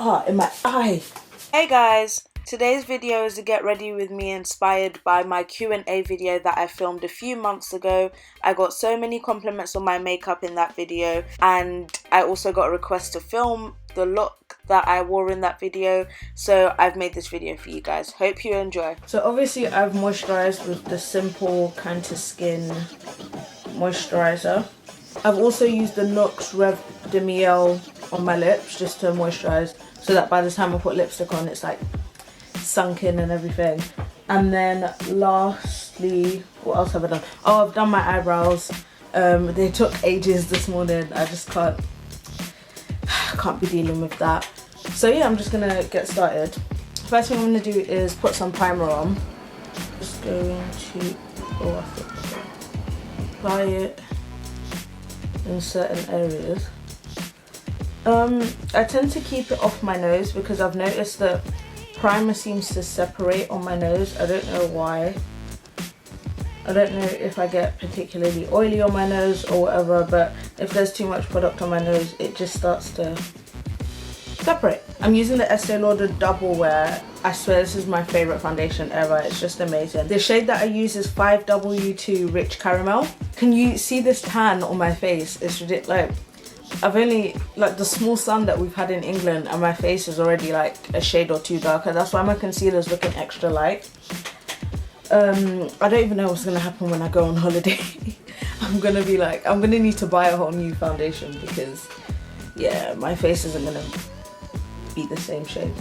in my eye. Hey guys, today's video is a get ready with me inspired by my Q&A video that I filmed a few months ago. I got so many compliments on my makeup in that video, and I also got a request to film the look that I wore in that video, so I've made this video for you guys. Hope you enjoy. So obviously I've moisturized with the Simple Kind to Skin moisturizer. I've also used the NYX Rev de Miel on my lips just to moisturize, so that by the time I put lipstick on it's like sunk in and everything. And then lastly, what else have I done? Oh, I've done my eyebrows. They took ages this morning. I just can't be dealing with that. So yeah, I'm just gonna get started. First thing I'm gonna do is put some primer on. Just going to apply it in certain areas. I tend to keep it off my nose because I've noticed that primer seems to separate on my nose. I don't know why. I don't know if I get particularly oily on my nose or whatever, but if there's too much product on my nose, it just starts to separate. I'm using the Estee Lauder Double Wear. I swear this is my favorite foundation ever. It's just amazing. The shade that I use is 5W2 Rich Caramel. Can you see this tan on my face? It's ridiculous. Like, I've only, like, the small sun that we've had in England and my face is already like a shade or two darker. That's why my concealer is looking extra light. I don't even know what's gonna happen when I go on holiday. I'm gonna need to buy a whole new foundation because yeah, my face isn't gonna be the same shade.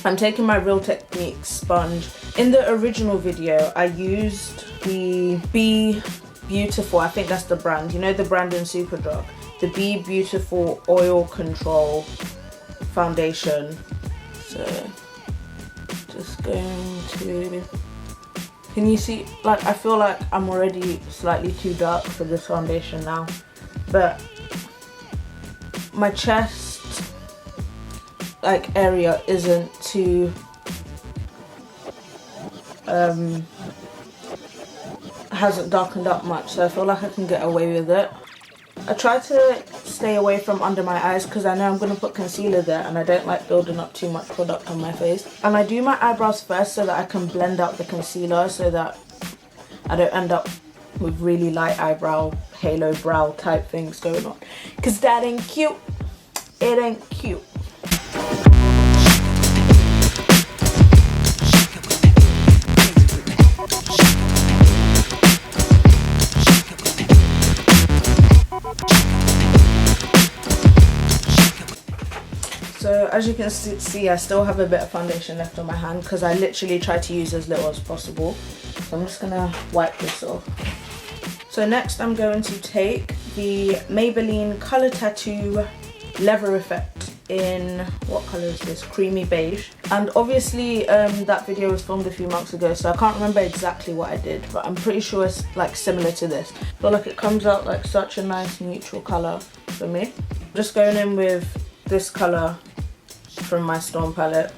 I'm taking my Real Techniques sponge. In the original video I used the Be Beautiful, I think that's the brand, you know, the brand in Superdrug, the Be Beautiful Oil Control foundation. So just going to, can you see, like, I feel like I'm already slightly too dark for this foundation now, but my chest like area isn't too hasn't darkened up much, so I feel like I can get away with it. I try to stay away from under my eyes because I know I'm going to put concealer there and I don't like building up too much product on my face. And I do my eyebrows first so that I can blend out the concealer so that I don't end up with really light eyebrow, halo brow type things going on. Because that ain't cute. It ain't cute. So as you can see, I still have a bit of foundation left on my hand because I literally try to use as little as possible. So I'm just gonna wipe this off. So next I'm going to take the Maybelline Colour Tattoo Leather Effect in, what colour is this? Creamy beige. And obviously that video was filmed a few months ago, so I can't remember exactly what I did, but I'm pretty sure it's like similar to this. I feel like it comes out like such a nice neutral colour for me. I'm just going in with this colour from my Storm palette.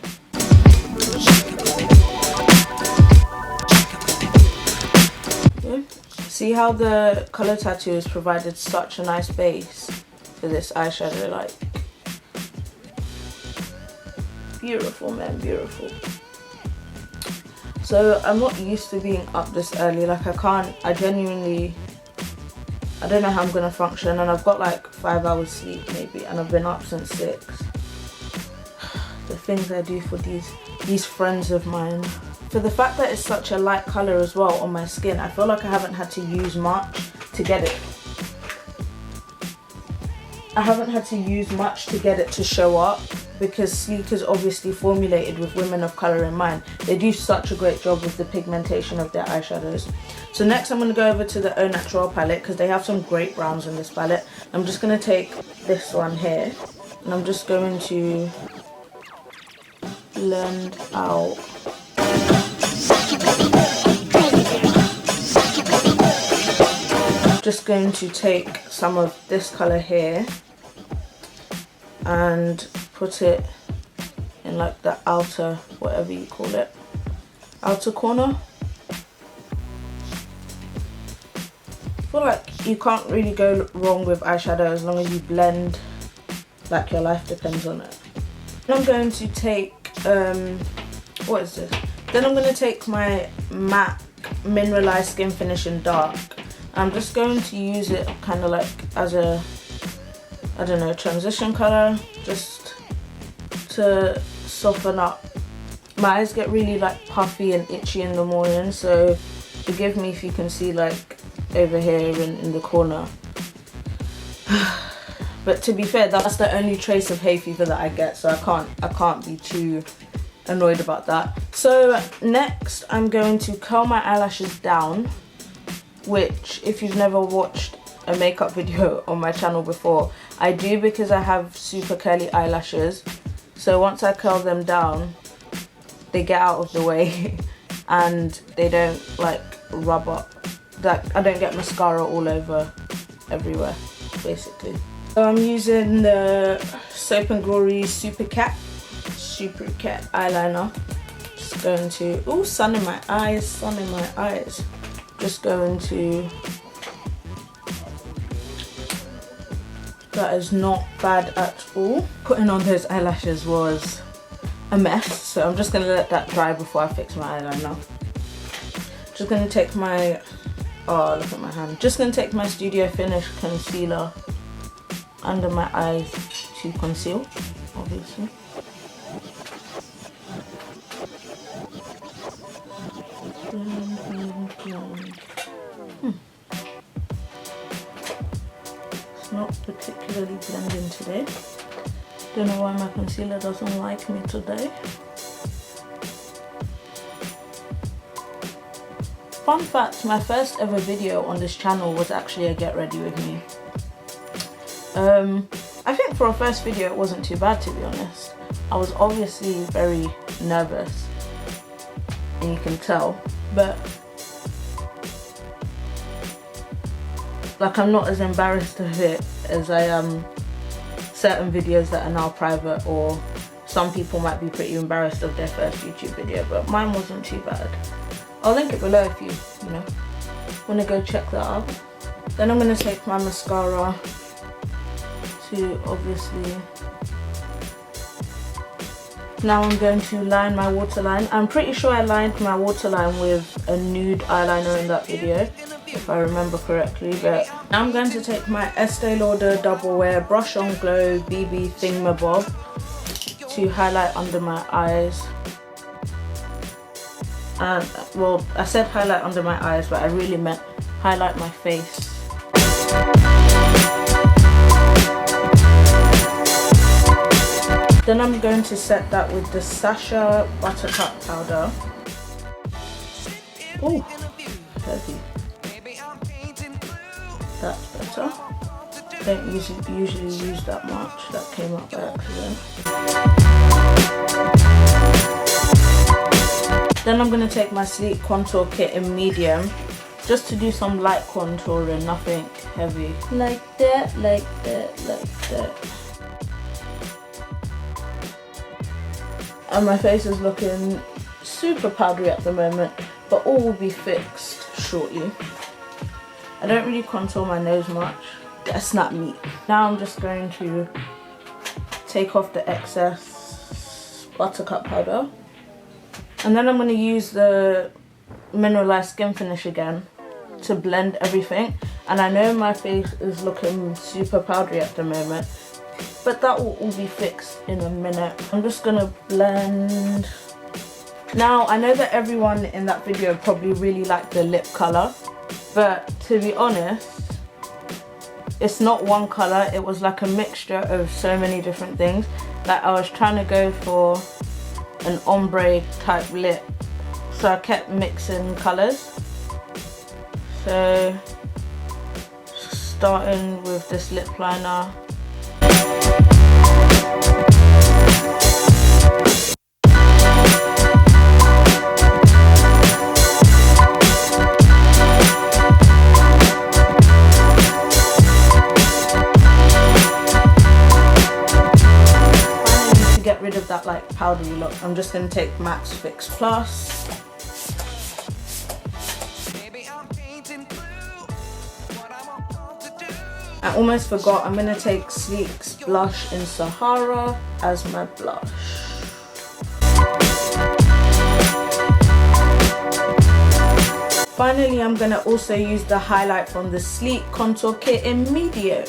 Okay. See how the Colour Tattoo has provided such a nice base for this eyeshadow, like beautiful, man, beautiful. So I'm not used to being up this early, like I don't know how I'm gonna function, and I've got like 5 hours sleep maybe, and I've been up since 6. The things I do for these friends of mine. For the fact that it's such a light colour as well on my skin, I feel like I haven't had to use much to get it. I haven't had to use much to get it to show up because Sleek is obviously formulated with women of colour in mind. They do such a great job with the pigmentation of their eyeshadows. So next I'm going to go over to the Naturel palette because they have some great browns in this palette. I'm just going to take this one here and I'm just going to blend out. Just going to take some of this colour here and put it in like the outer, whatever you call it, outer corner. I feel like you can't really go wrong with eyeshadow as long as you blend like your life depends on it. I'm going to take, what is this? Then I'm going to take my MAC Mineralise Skinfinish in dark. I'm just going to use it kind of like as a, I don't know, transition colour, just to soften up. My eyes get really like puffy and itchy in the morning, so forgive me if you can see like over here in the corner. But to be fair, that's the only trace of hay fever that I get, so I can't be too annoyed about that. So next I'm going to curl my eyelashes down, which if you've never watched a makeup video on my channel before, I do because I have super curly eyelashes. So once I curl them down, they get out of the way and they don't like rub up. That I don't get mascara all over everywhere, basically. So I'm using the Soap & Glory Supercat eyeliner. Just going to, ooh, sun in my eyes. Just going to, that is not bad at all. Putting on those eyelashes was a mess, so I'm just gonna let that dry before I fix my eyeliner. Just gonna take my, oh look at my hand. Just gonna take my Studio Finish concealer under my eyes to conceal, obviously. It's not particularly blending today. Don't know why my concealer doesn't like me today. Fun fact, my first ever video on this channel was actually a get ready with me. I think for a first video it wasn't too bad, to be honest. I was obviously very nervous, and you can tell, but like I'm not as embarrassed of it as I am certain videos that are now private, or some people might be pretty embarrassed of their first YouTube video, but mine wasn't too bad. I'll link it below if you know, want to go check that out. Then I'm going to take my mascara to obviously, now I'm going to line my waterline. I'm pretty sure I lined my waterline with a nude eyeliner in that video, if I remember correctly, but now I'm going to take my Estee Lauder Double Wear Brush On Glow BB Thingamabob to highlight under my eyes. And well, I said highlight under my eyes, but I really meant highlight my face. Then I'm going to set that with the Sacha Buttercup powder. Oh, heavy. That's better. Don't usually use that much. That came out by accident. Then I'm going to take my Sleek Contour Kit in medium, just to do some light contouring, nothing heavy. Like that, like that, like that. And my face is looking super powdery at the moment, but all will be fixed shortly. I don't really contour my nose much. That's not me. Now I'm just going to take off the excess Buttercup powder. And then I'm going to use the Mineralise Skinfinish again to blend everything. And I know my face is looking super powdery at the moment, but that will all be fixed in a minute. I'm just going to blend. Now, I know that everyone in that video probably really liked the lip colour, but to be honest, it's not one colour. It was like a mixture of so many different things. Like I was trying to go for an ombre type lip, so I kept mixing colours. So starting with this lip liner. Get rid of that like powdery look, I'm just going to take MAC's Fix Plus. I almost forgot, I'm going to take Sleek's blush in Sahara as my blush. Finally, I'm going to also use the highlight from the Sleek contour kit in medium.